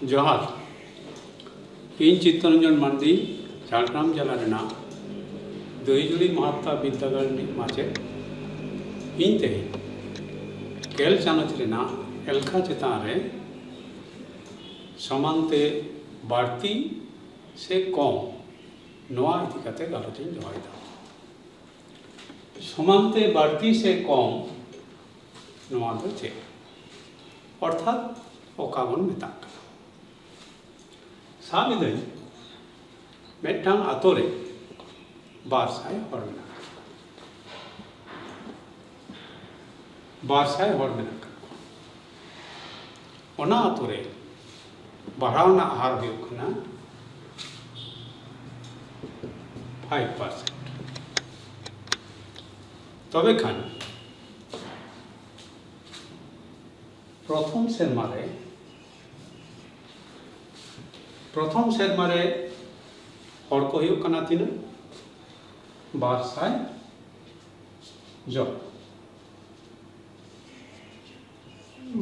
जोहार इन चित्तरंजन मांडी झारग्राम जिला रेना दईजुड़ी महात्मा विद्यागार माचे इन ते गेल चानच रेना एलखा चेतान रे समानते बाड़ती से कम नोआ इदी काते गालोचन जोहाइदा। समानते बाड़ती से कम नोआ दो चे अर्थात ओकाबन मेता साबिदई मेटांग आतोरे बारसाय हर मेना बारसाय हर मेना ओना आतोरे बढ़ावना हार हुयुग कना 5%। तबे खान प्रथम सेरमारे हर को हुयुग कना तीना 200 जन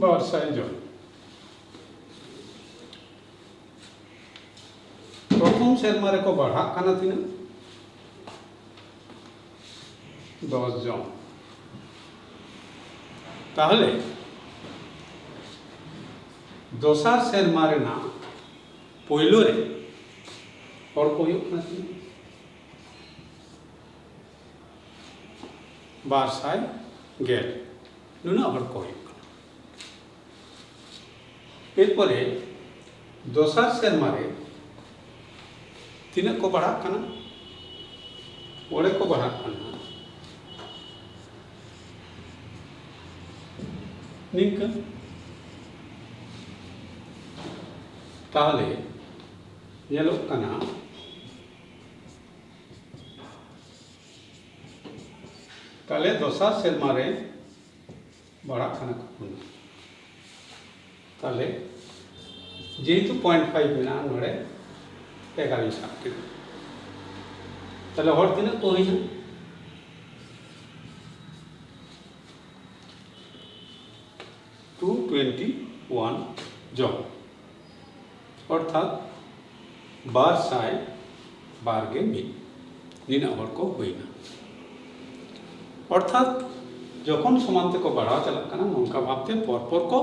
200 जन प्रथम सेरमारे को बढ़ा कना तीना 10 जन ताहले दोसार सेरमारे ना पोइलो रे और को हुयुग कना तीना 200 गेल नुना हर को हुयुग कना एरपरे दोसार सेरमारे तीना को बढ़ा कना ओड़े को बढ़ा कना निंका ताहले येलो कना ताले दोसार सेरमारे बढ़ा कना कुना ताले जेहेतु 0.5 मेना नोड़े 11 हिसाब के ताले हर दिन को ही 221 जन अर्थात 200 बारगे नीना हर को हुईना अर्थात जखन समानते को बढ़ा चला कना नोंका भावते परपर को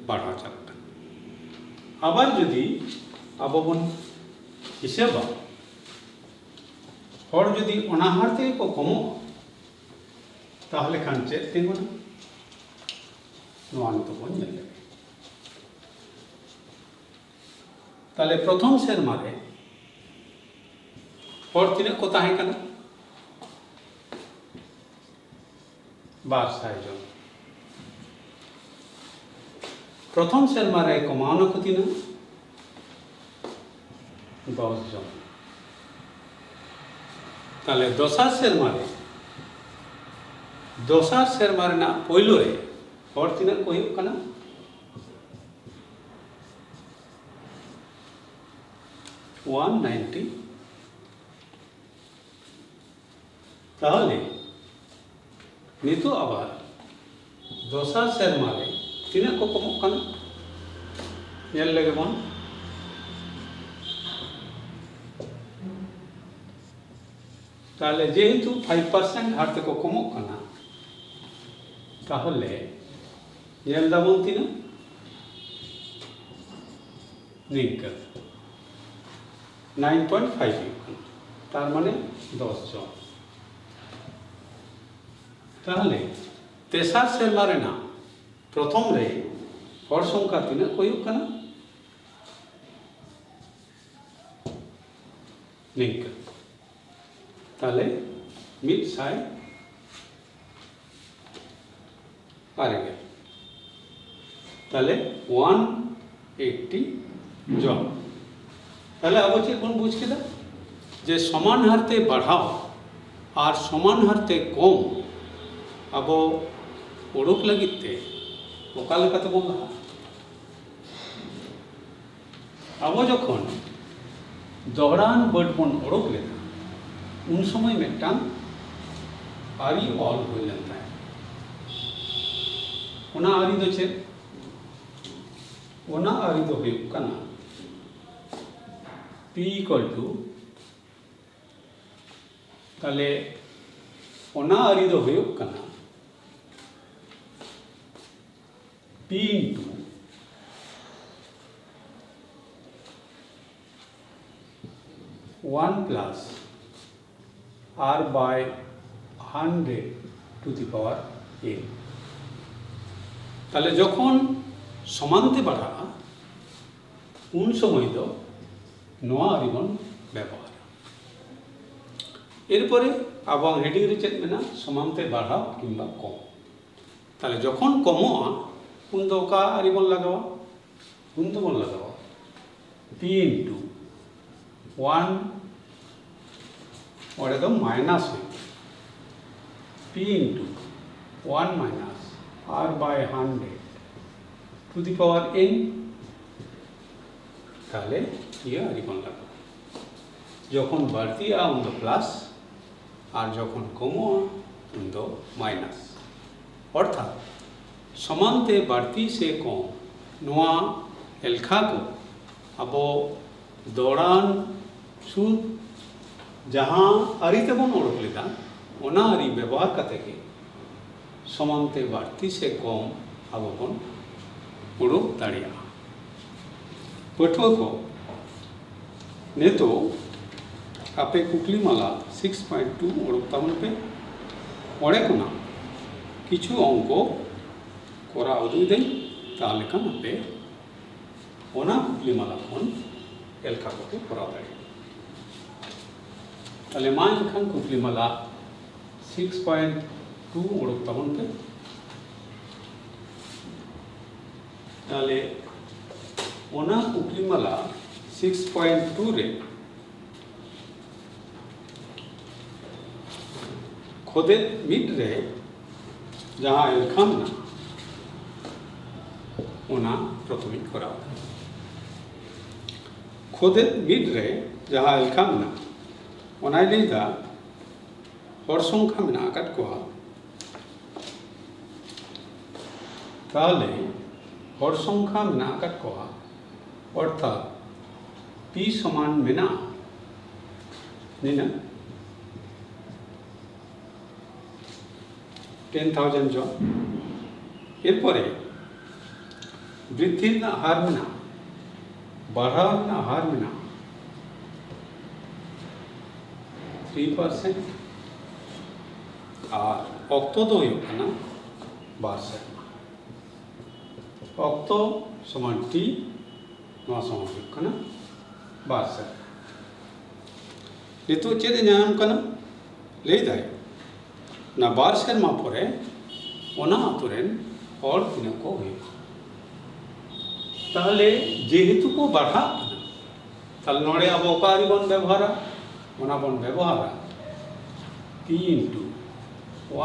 बढ़ा चला कना आबार जदि आबो बन हिसाबा हर जदि अनाहारते को कमो ताहले खान चेक तिंगुना नोआ तो बन जाए ताले प्रथम सेरमारे हर तीना को ताहे कना 200 जन प्रथम सेरमारे कमानो को तीना 10 जन ताले दोसार सेरमारे ना पोइलो रे हर तीना को हुयुग कना 190 ताहले नितो आबार दोसार सेरमारे तीना को कमो कना नेल लगे बन ताहले जेहेतु 5% हारते को कमो कना ताहले नेल दाबन तीना निंका 9.5 तार माने 10 जन ताहले तेसार सेरमारे ना प्रथम रे हर संख्या तीना को हुयुग कना निंका ताहले 100 पारे गेल ताहले 180 जन ताहले अब चेक बन बुझ केदा जे समान हारते बढ़ाओ और समान हारते कम अब उड़ोक लगते ओका लेकाते बन लहा अब जखन दोहरान बर्ड बन उड़ोक लेना उन समय मेटांग आरी ऑल हो लेता है ओना आरी दो चेक ओना आरी दो हुयुग कना P इक्वल टू ताले ओना आरी दो हुयुग कना P into one plus R by 100 to the power n ताले जखन समानते बढ़ा उन समय दो नोआ आरिबन व्यवहार एरपरे आबां हेडिंग रे चेक मेना समानते बढ़ा किंबा कम ताले जखन कमोआ उन दो का आरिबन लगावा उन दो बन लगावा p इंटू 1 और एकदम माइनस में p into 1 minus R by 100 to the power n ताले ये आरिबन लगा जखन बढ़ती आ उन दो प्लस और जखन कमो उन दो माइनस अर्थात समानते बढ़ती से कम नोआ एलखा को अब दौड़ान सूद जहाँ आरी तेबन ओडक लेदा ओना आरी व्यवहार करते के समानते बढ़ती से कम अब बन उड़ुक दाड़िया पठुआ को नेतो आपे कुकली माला 6.2 उड़ुक ताबन पे ओड़े कोना किछु अंक करा उदुई देई ताहले खान आपे ओना कुकली माला खन एलखा को करा दाड़िया ताहले मा एनखान कुकली माला 6.2 उड़ुक ताबन पे ताहले ओना कुकली माला 6.2 रे खोदे मिड रे जहाँ एलखाम ना ओना प्रथमिक करा खोदे मिड रे जहाँ एलखाम ना ओना लेदा हर संख्या में आकाट को ताहले हर संख्या में आकाट को अर्थात P समान मेना निना 10,000 जो एरपरे वृद्धि ना हार मेना बढ़ाव ना हार मेना 3% और अक्तो दो हुयुग कना 12 अक्तो समान T नोआ समान हुयुग कना 12 नितो चेद ᱧᱟᱢ कना लई दाय ना 12 सेरमा परे ओना आतुरेन और तिना को हुयुग ताहले जेहेतु को बढ़ा ताहले नोड़े अब ओकारी बन व्यवहारा ओना बन व्यवहारा P into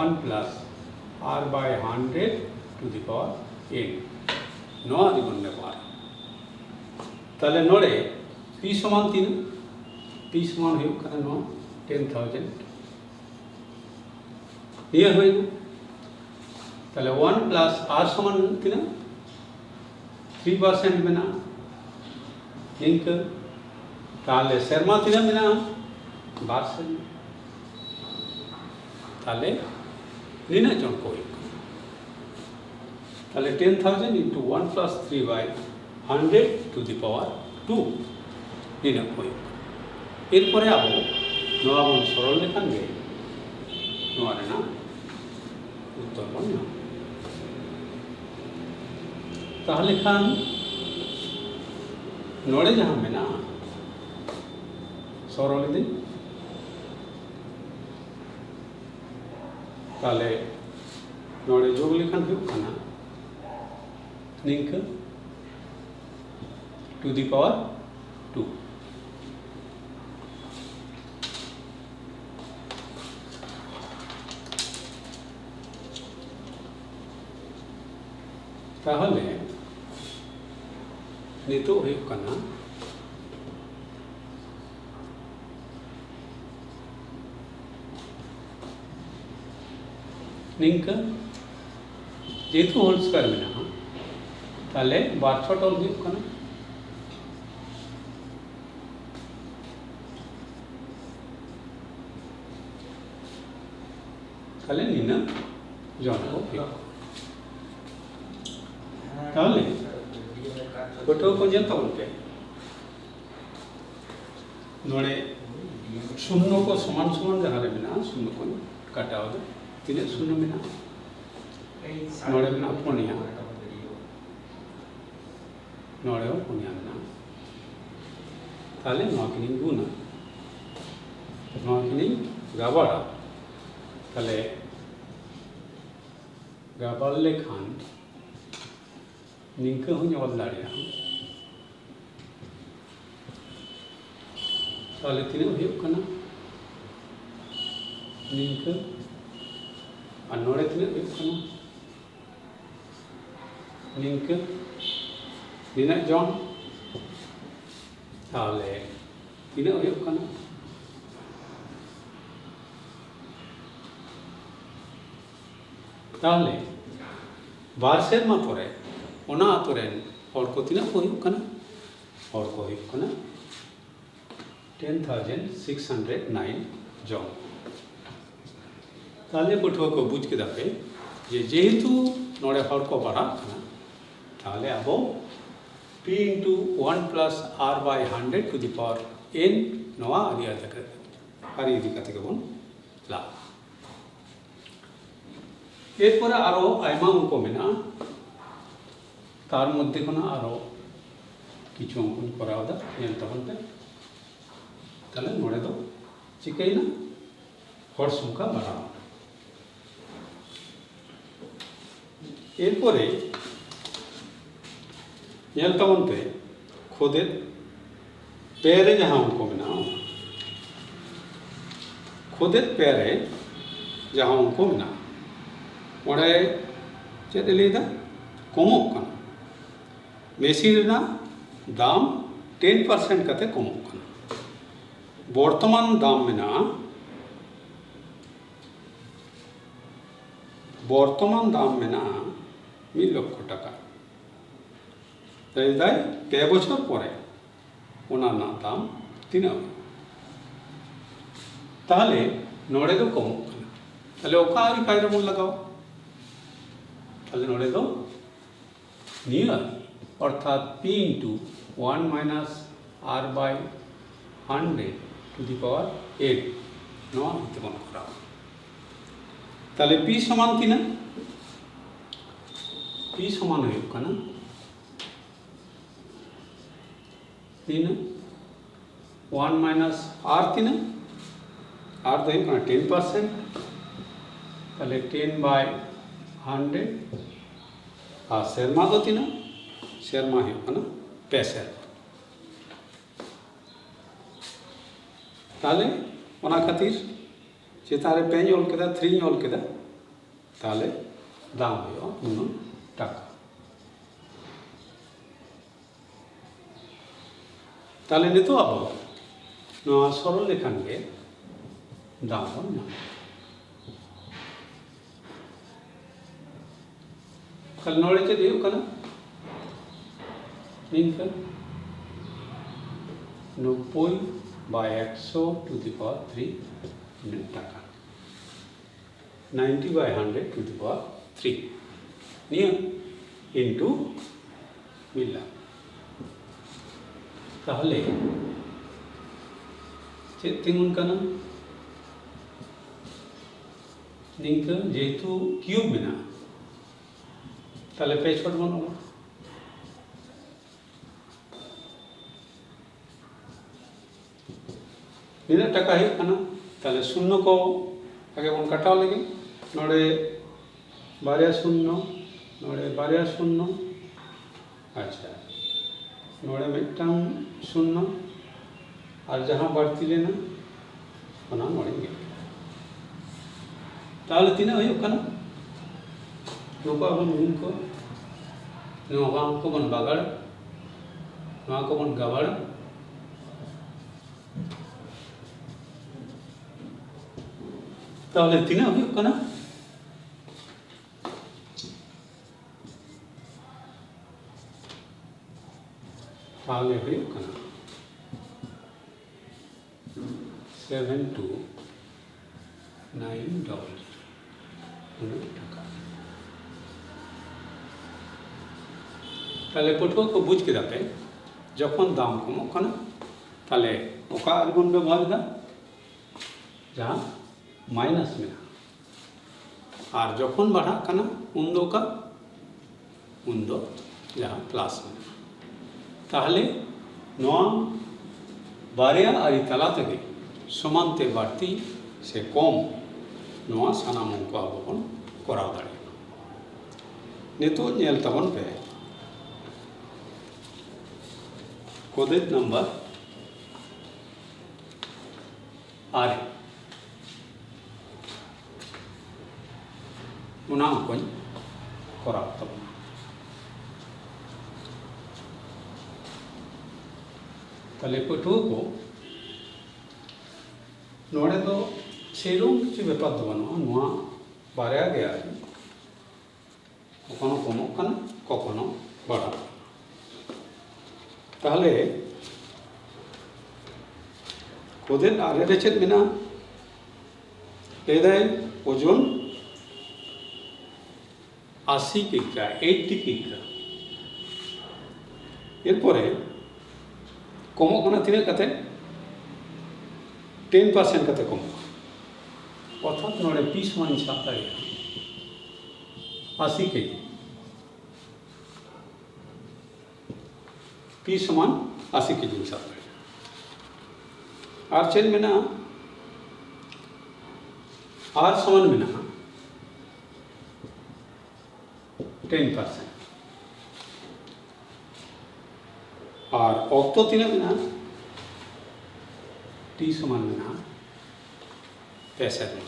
1 plus R by 100 to the power n नोआ आदिबन व्यवहार ताहले नोड़े P समान तीन P समान हुयुग कना नोआ 10,000 ये होइना ताहले 1 प्लस R समान तीन 3% में ना इंक ताहले शर्मा तीन में ना 12 ताहले नीना चौन को ताहले 10,000 into 1 plus 3 by 100 to the power 2 नीना को एरपरे अब नोआ बन सरल लेखान गे नोआ रेना उत्तर बन ना ताहले खान नोड़े जहाँ में ना सरल दिन ताहले नोड़े जोग लेखान हुयुग कना निंक टू द पावर 2 ताहले नितो हुयुग कना निंक जेतु होल स्क्वायर में ना ताले बार छट ऑल हुई कना ताले नीना जॉन को हुई ताले कोटो को जन तौल पे नोड़े शून्य को समान समान जहाँ ले बिना शून्य को काटाओ दे तीन शून्य बिना नोड़े बिना पुनिया नोड़े हो पुनिया बिना ताले नौकरी गुना नौकरी गाबाड़ा ताले गाबाल ले खान निंके हो न्योल लाड़िया ताले तीन हुई कना निंके अन्नोड़े तीन हुई कना निंके निना जॉन ताले तीन हुई कना ताले बार सेरमा परे ओना आतोरेन और को तीन हुई कना और को हुई कना 10,609 जॉन ताले पठुआ को बुझ के दापे ये जेहेतु नोड़े हर को बड़ा कना ताले अबो p into 1 plus r by 100 to the power n नवा आदि तक आदि दिखाते कबन ला एक पर आरो आयमा उनको मेना तार मध्य को ना आरो किचु उनको करावा दा ये तबन पे ताले नोड़े दो चिकई ना हर सुंका बड़ा एक परे ये तबन पे खुदे पैरे जहाँ उनको मिना खुदे पैरे जहाँ उनको मिना ओड़े चेत लेदा कमो कना मेसिन ना दाम 10% कते कमो कना वर्तमान दाम मिना वर्तमान दाम मिना 1 लक्ष टाका ताई पे बछर परे ओना ना दाम तीन ताले नोड़े दो कमो कना ताले ओका आरी कायदा मन लगाओ ताले नोड़े दो निया अर्थात p into 1 minus r by 100 to the power 8 नवा हितबन करा ताले p समान तीना p समान हुई कना तीन 1 minus r तीन r तो हुई कना 10% ताले 10 by 100 आ शर्मा तो तीना शर्मा है ना पैसे ताले ओना खातिर चेतारे पेन ओल केदा 3 ओल केदा ताले दाम हो उन टाका ताले ने तो अब नो सरल लेखन के दाम हो ना कल नोड़े के देव कना निंका 90 by 100 to the power 3 टाका 90 by 100 to the power 3 निया into मिला ताहले चेत तिंगुन कना निंका जेतु क्यूब बिना ताले पे छोड़ बनो निना टका है कना ताले शून्य को आगे बन कटाव लगे नोड़े बारिया शून्य अच्छा नोड़े मिट्टाम शून्य और जहाँ बढ़ती लेना बना नोड़ेंगे ताले तीना हुई कना नोका बन उनको नोका को बन बागड़ नोका को बन गवाड़ ताले तीना हुई कना ताहले हुई कना 729 डॉलर टाका ताहले पटुआ को बुझ केदा पे जखन दाम कमो कना ताहले ओका आर्गुन व्यवहार दा जहाँ माइनस में और जखन बढ़ा कना उन्दो का उन्दो जहाँ प्लस में ताहले नोआ बारिया आरी तला तगे समानते बाड़ती से कम नोआ सानामों को आबो बन कराव दाड़ेगा नितो नेल तबन पे कोदेत नंबर आरे उनाम कोई कराव तबन ताले पटुआ को नोड़े तो सेरम किसी बेपार दो बनो नोआ बारिया गया है कखनो कमो कना कखनो बढ़ा ताहले कोदेन आरे रे चेद मेना लेदाय ओजन 80 किग्रा 80 किग्रा एरपरे कमो कना तिना कते 10% कते कमो अर्थात नोड़े पीस मान साब दाड़ेगा 80 केजी पीस मान 80 केजी साब दाड़ेगा आर चेन में ना आर समान में ना 10% और ऑक्टो तीन में ना टी समान में ना पैसा दें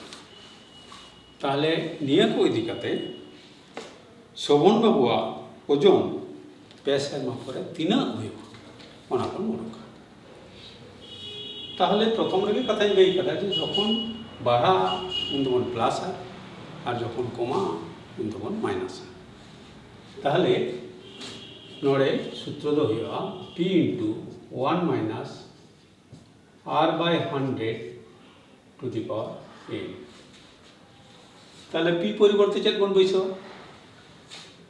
ताहले निया को इदी कते शोभन बाबुआ ओजन पैसा मा परे तीना हुयो ओना को मोरका ताहले प्रथम रे कथा गई कथा जे जखन बढ़ा उन्दबन प्लस है और जखन कमा उन्दबन माइनस है ताहले नोड़े सूत्र दो हुआ p into 1 minus r by 100 to the power n ताहले p परिवर्ते चेक बन बैसो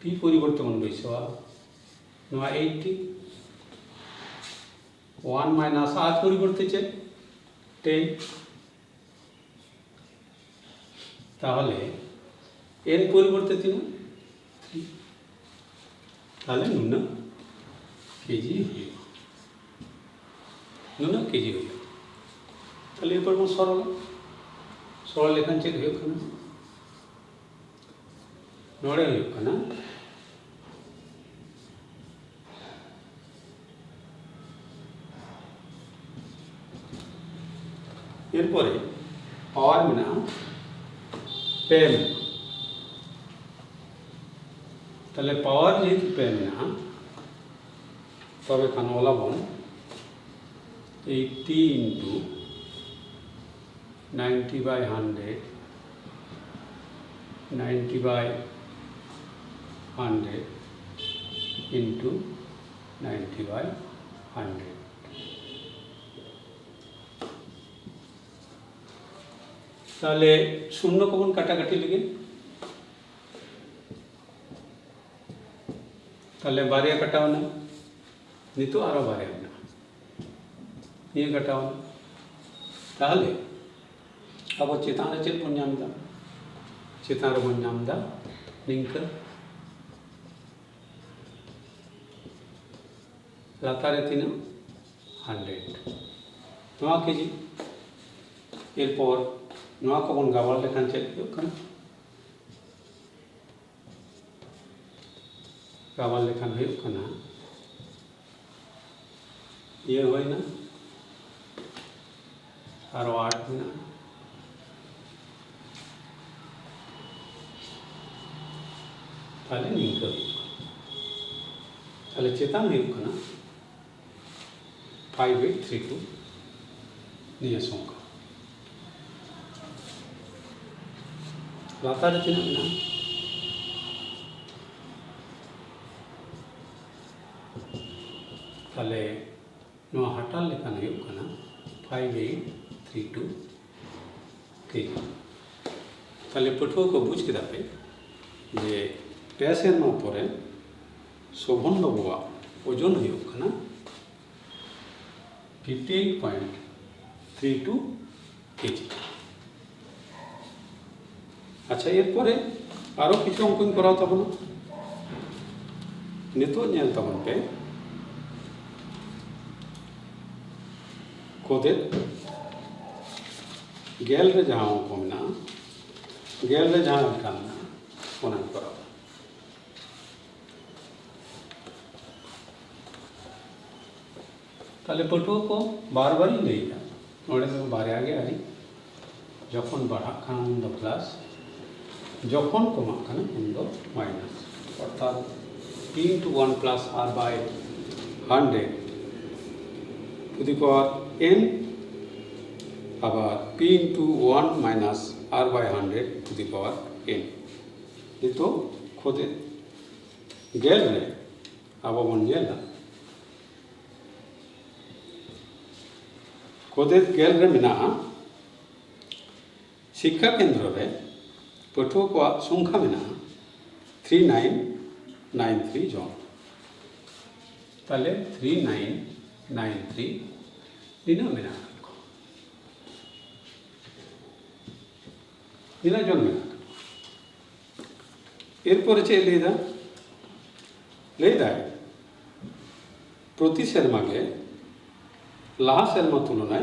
p परिवर्ते बन बैसो नोआ 80 1 माइनस r परिवर्ते चेक 10 ताहले n परिवर्ते 3 ताहले नुना केजी हुआ नुना केजी हुआ ताहले एरपर बन सरल सरल लेखन चेक हुआ कना नोड़े हुआ कना एरपरे पावर में ना पे में ताहले पावर जेहेतु पे में ना तब एखाने ओलाबन 80 into 90 by 100 90 by 100 into 90 by 100 ताहले शून्य कबन काटाकाटी लगे ताहले बारिया काटाओ ना नितो आरो बारिया ना ये काटाओ ना ताहले अब चेतान रे चेत बन नामदा चेतान रे बन नामदा निंका लातारे तीना 100 नोआ केजी एरपर नोआ को बन गावल लेखान चेक हुयो कना गावल लेखान हुयो कना ये होइना आरो 8 में ताहले निंका ताहले चेतान हुयो कना 5832 निया संख्या लातारे तीना में ताले नवा हटाल लेखान हुयुग कना 5832 केजी। ताले पठुआ को बुझ केदा पे जे पे सेरमा परे शोभन बाबुआ ओजन हुयुग कना 58.32 केजी। अच्छा एरपरे आरो किछु अंकन कराव ताबोना नितो नेल ताबोन पे खोदे गेल रे जहाँ अंक मेना गेल रे जहाँ लिखा मेना ओना कराव। ताले पटुआ को बार बार ही लैया नोड़े दो बारे आगे आई जखन बढ़ा खान उन दो प्लस जखन कमा खान उन दो माइनस अर्थात p into 1 plus r by 100 to the power n আবার p into 1 minus r by 100 to the power n ये तो खुद गेल रे अब मन गेल खुद गेल रे मिना शिक्षा केंद्र रे पठुआ को संख्या मिना 3993 जन ताले 3993 निना मिना निना जन मिना एरपर चे लेदा प्रति शर्मा के लाहा शर्मा तुलना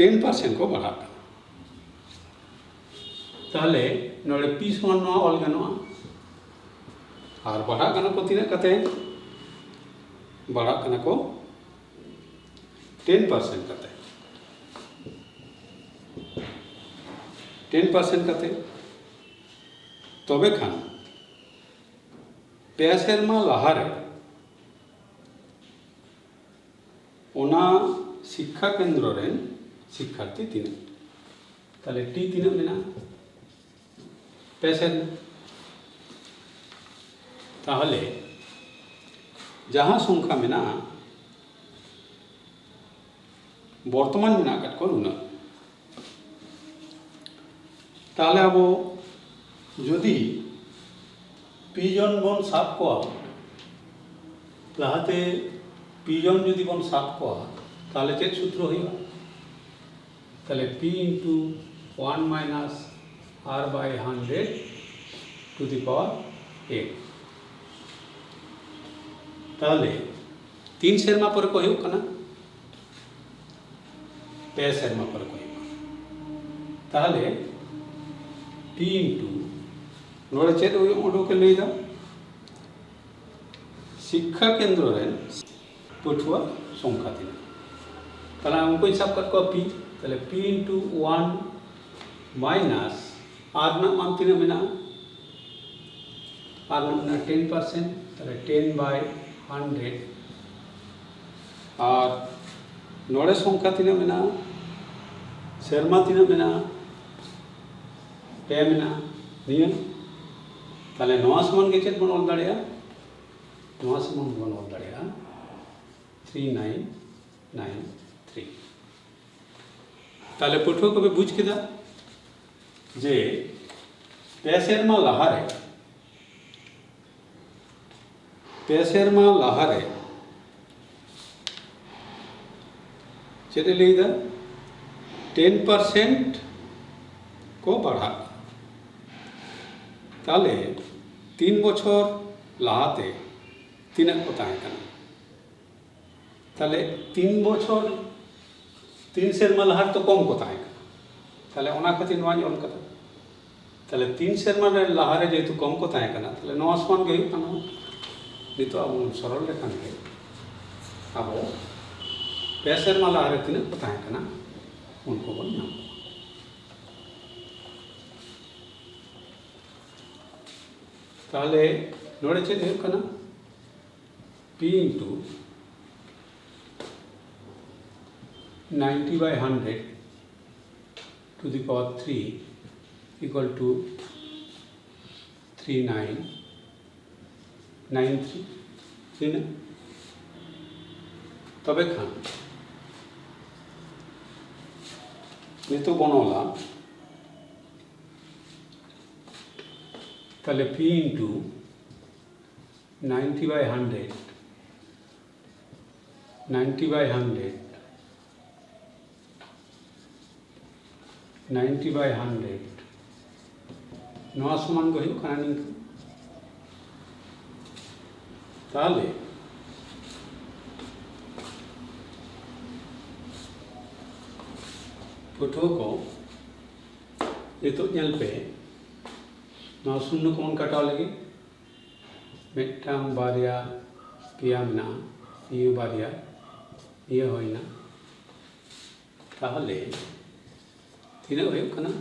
10% को बढ़ा ताले नोड़े पीस वन ऑल गनवा और बढ़ा कना को तीना कते बढ़ा कना को 10% कते 10% कते तबे खान पे सेरमा लाहारे ओना शिक्षा केंद्र रेन शिक्षार्थी तीन ताले टी तीन मेना पे सेरमा ताहले जहाँ संख्या मेना बर्तमान मेना कट को उना ताहले अब यदि पीजन बन साब को लाहाते पीजन यदि बन साब को ताहले चेक सूत्र होइबा ताहले p into 1 minus r by 100 to the power 8 ताहले 3 शर्मा पर को हुयुग कना पे शर्मा पर को ताहले t into नोड़े चेक उडो के लेदा शिक्षा केंद्र रे पठुआ संख्या तीन ताहले उनको हिसाब कर को p ताहले p into 1 minus r ना मान तीन मेना r ना 10% ताहले 10 by 100 और नोड़े संख्या तीन मेना शर्मा तीन मेना पे मेना नियम ताले नवा समान के चेक बन ऑल दाड़िया नवा समान बन ऑल दाड़िया 3993 ताले पठुआ को भी बुझ केदा जे पे सेरमा लाहारे चेते लेदा 10% को बढ़ा ताले 3 बछर लाहाते तीना को ताहे कना ताले 3 बछर 3 शर्मा लाहार तो कम को ताहे कना ताले ओना खातिर नवा ऑल कदा ताले 3 शर्मा लाहारे जेतु कम को ताहे कना ताले नवा समान के कना नितो अब सरल लेखान के अब पे शर्मा लाहारे तीना को ताहे कना उनको बन नाम ताहले नोड़े चेक हुयुग कना p into 90 by 100 to the power 3 equal to 3993 तबे खान नितो बनोला ताले P into 90 by 100 90 by 100 90 by 100 नवा समान को ही खाना नहीं ताले फोटो को ये तो जल पे नवा शून्य कौन कटाव लगे मिट्टांग बारिया पिया मना ये बारिया ये होइना ताहले तीना होय कना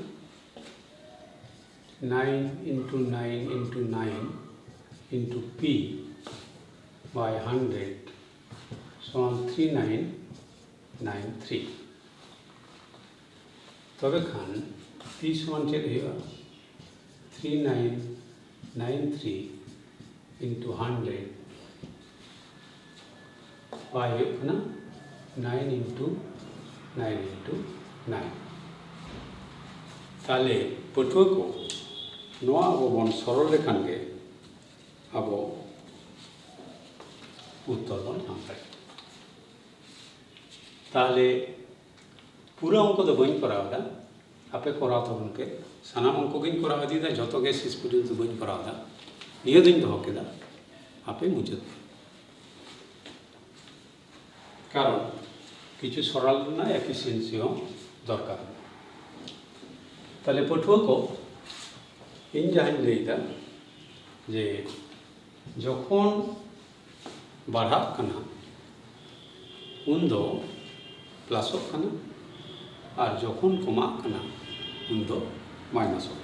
9 into 9 into 9 into P by 100 so on 3993 तबे खान P समान चेक होगा 3993 into 100 by 9 into 9 into 9 ताले पटुआ को नवा अब बन सरल लेखान के अब उत्तर बन नाम पाए ताले पूरा अंक तो बन करावदा आपे कराव तो उनके सानाम अंक गिन कराव दी दा जतो के सिस पर्यंत बन करावदा निये दिन दो केदा आपे मुजत कारण किछु सरल ना एफिशिएंसी हो दरकार ताले पटुआ को इन जहां लेदा जे जखन बढ़ा कना उन दो प्लस कना और जखन कमा कना उन दो माइनस कना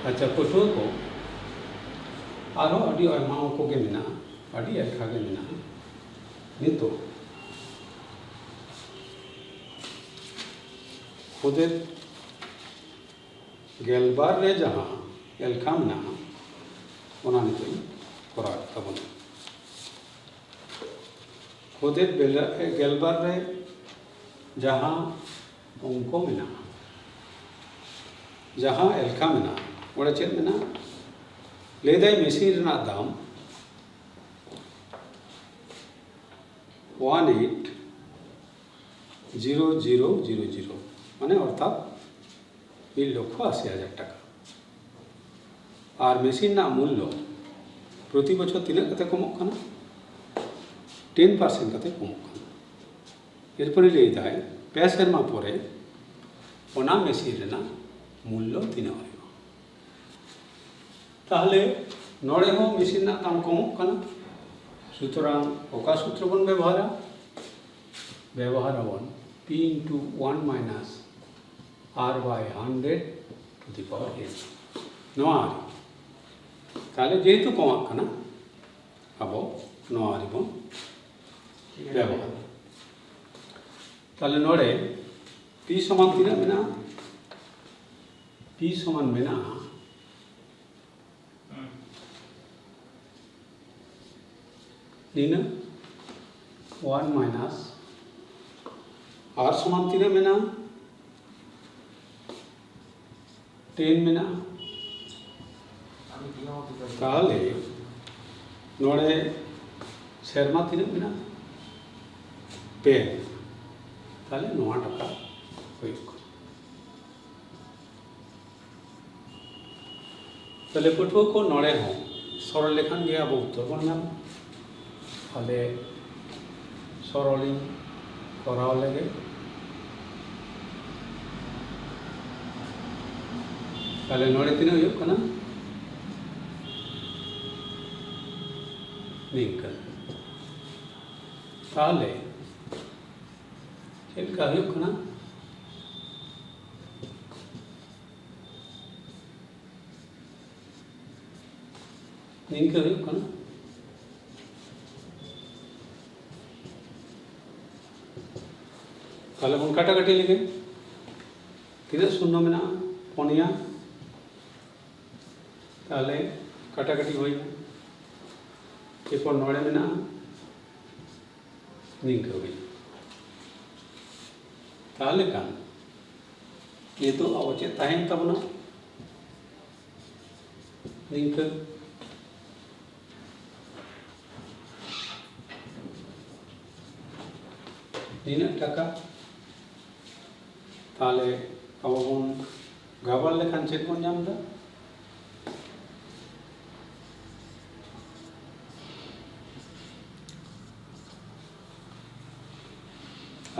अच्छा पटुआ को आरो अडी अमाओं को के मिना अडी एखा के मिना नितो खुदे गेलबार रे जहां एलखा मिना ओना नितो करा तबन खुदे गेलबार रे जहां उनको मिना जहां एलखा मिना ओड़ा चेक मिना लेदाई मेसिन रना दाम 180000 माने अर्थात 1,80,000 टाका और मेसिन ना मूल्य प्रति बछर तीना कते कमक खाना 10% कते कमक खाना एरपरे लेदाई पे सेरमा परे ओना मेसिन रना मूल्य तीना होइबा ताहले नोड़े हो मेसिन ना दाम कमक खाना सूत्रां ओका सूत्र बन व्यवहार one P into 1 minus R by 100 to the power n नवा ताले जेहेतु कमा कना अब नवा बन व्यवहार ताले नोड़े P समान तीना मेना P समान मेना नीना 1 minus R समान तीना मेना 10 मेना ताले नोड़े शर्मा तीना मेना पे ताले 9 टका होइक ताले पटुआ को नोड़े हो सरल लेखान गया अब उत्तर बन नाम ताले सरलिंग कराव लगे ताले नोड़े तीना हुयुग कना निंका ताले चेलका हुयुग कना निंका हुयुग कना ताले बन काटाकाटी लगे तीना शून्य मेना पुनिया ताले कटाकटी हुई एरपर नोड़े मेना निंका हुई ताले कान ये तो अब चेत ताहेन तबना निंका नीना टाका ताले अब बन गाबार लेखान चेत बन नाम दा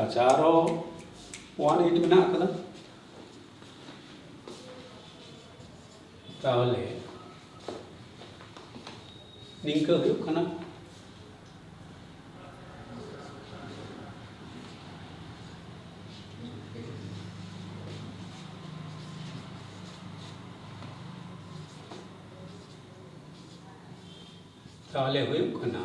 अच्छा आरो 1 8 मेना कदा ताले निंका हुयुग कना ताले हुयुग कना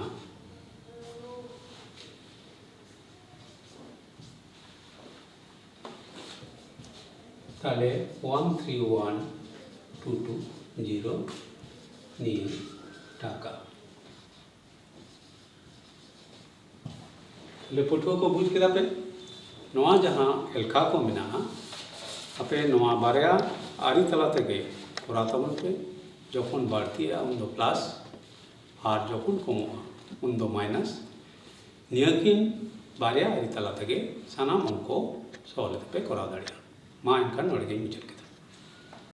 ताले 131220 नी टाका ले पटुआ को बुझ केदा पे नवा जहां एलखा को मेना अपे नवा बारया आरी तला तेगे कोरा तबन पे जखन बाड़तीया उन दो प्लस और जखन कमोआ उन दो माइनस नियकिन बारया आरी तला तेगे सानाम अंको सवाल पे कोरा दाड़िया मा इनखान नोड़े मुचाद